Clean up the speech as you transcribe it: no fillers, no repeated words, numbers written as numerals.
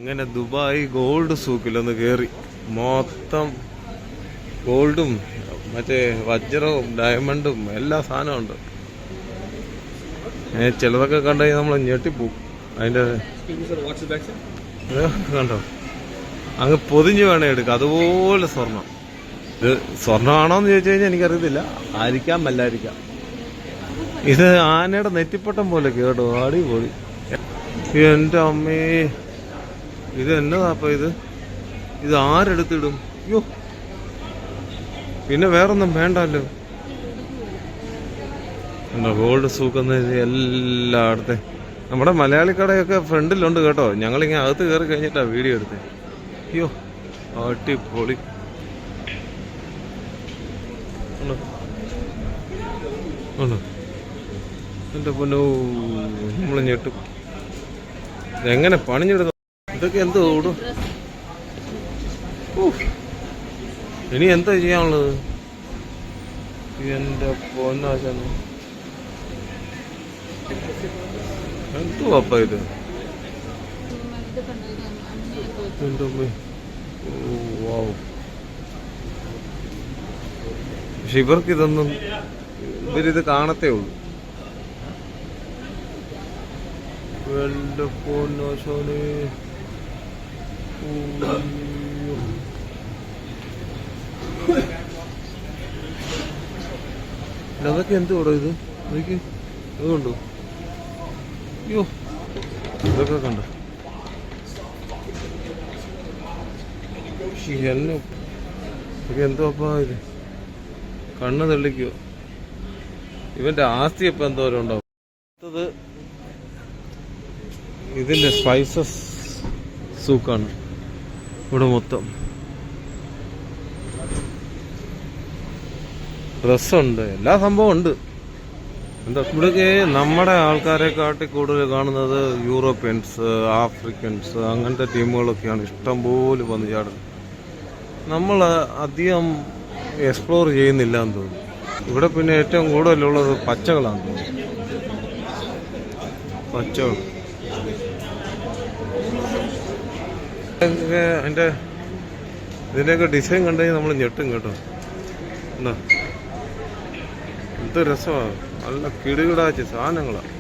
അങ്ങനെ Dubai gold സൂക്കിലൊന്ന് കയറി. മൊത്തം ഗോൾഡും മറ്റേ വജ്രവും ഡയമണ്ടും എല്ലാ സാധനവും ഉണ്ട്. ചിലതൊക്കെ കണ്ടു കഴിഞ്ഞാൽ നമ്മൾ ഞെട്ടിപ്പോവും. അതിൻ്റെ കണ്ടോ, അങ്ങ് പൊതിഞ്ഞ് വേണേ എടുക്കാം, അതുപോലെ സ്വർണം. ഇത് സ്വർണ്ണമാണോന്ന് ചോദിച്ചു കഴിഞ്ഞാൽ എനിക്കറിയത്തില്ല, ആയിരിക്കാം അല്ലായിരിക്കാം. ഇത് ആനയുടെ നെറ്റിപ്പട്ടം പോലെ കേട്ടോ, അടിപൊളി. എൻ്റെ അമ്മേ, ഇത് എന്നതാപ്പ ഇത് ആരെടുത്തിടും? അയ്യോ, പിന്നെ വേറൊന്നും വേണ്ടല്ലോ. എന്താ ഗോൾഡ് സൂക്കുന്ന എല്ലായിടത്തെ നമ്മുടെ മലയാളി കടയൊക്കെ ഫ്രണ്ടിലുണ്ട് കേട്ടോ. ഞങ്ങളിങ്ങനെ അകത്ത് കയറി കഴിഞ്ഞിട്ടാ വീഡിയോ എടുത്തേ. അയ്യോ, അടിപൊളി. എൻ്റെ പൊന്നോ, നമ്മൾ ഞെട്ടും. എങ്ങനെ പണിഞ്ഞെടുത്ത ഇതൊക്കെ എന്തോ ഓടും. ഇനി എന്താ ചെയ്യാനുള്ളത്? എൻ്റെ പൊന്നാശാണ്, എന്തോ അപ്പ ഇത്. എൻ്റെ പക്ഷെ ഇവർക്ക് ഇതൊന്നും, ഇവരിത് കാണത്തേ ഉള്ളൂ. എൻ്റെ പൊന്നാശാനെ, അതൊക്കെ എന്തോടോ ഇത്? നോക്കി, അത് കണ്ടോ? അയ്യോ, ഇതൊക്കെ കണ്ടോ? എന്നെ ഇതൊക്കെ എന്തോപ്പാ ഇത്? കണ്ണ് തള്ളിക്കോ. ഇവന്റെ ആസ്തി ഇപ്പം എന്തോരം ഉണ്ടാവും. അടുത്തത് ഇതിന്റെ സ്പൈസസ് സൂക്കാണ്. ഇവിടെ മൊത്തം ഡ്രസ്സുണ്ട്, എല്ലാ സംഭവം ഉണ്ട്. എന്താ ഇവിടേക്ക് നമ്മുടെ ആൾക്കാരെ കാട്ടി കൂടുതൽ കാണുന്നത് യൂറോപ്യൻസ്, ആഫ്രിക്കൻസ്, അങ്ങനത്തെ ടീമുകളൊക്കെയാണ് ഇഷ്ടംപോലെ വന്ന് ചാടുന്നത്. നമ്മൾ അധികം എക്സ്പ്ലോർ ചെയ്യുന്നില്ല എന്ന് തോന്നുന്നു. ഇവിടെ പിന്നെ ഏറ്റവും കൂടുതലുള്ളത് പച്ചകളാണ് തോന്നുന്നു. പച്ചകൾ അതിൻ്റെ ഇതിൻ്റെയൊക്കെ ഡിസൈൻ കണ്ടു കഴിഞ്ഞാൽ നമ്മൾ ഞെട്ടും കേട്ടോ. എന്താ എന്ത് രസമാണ്, നല്ല കിടുകിടാച്ച സാധനങ്ങളാണ്.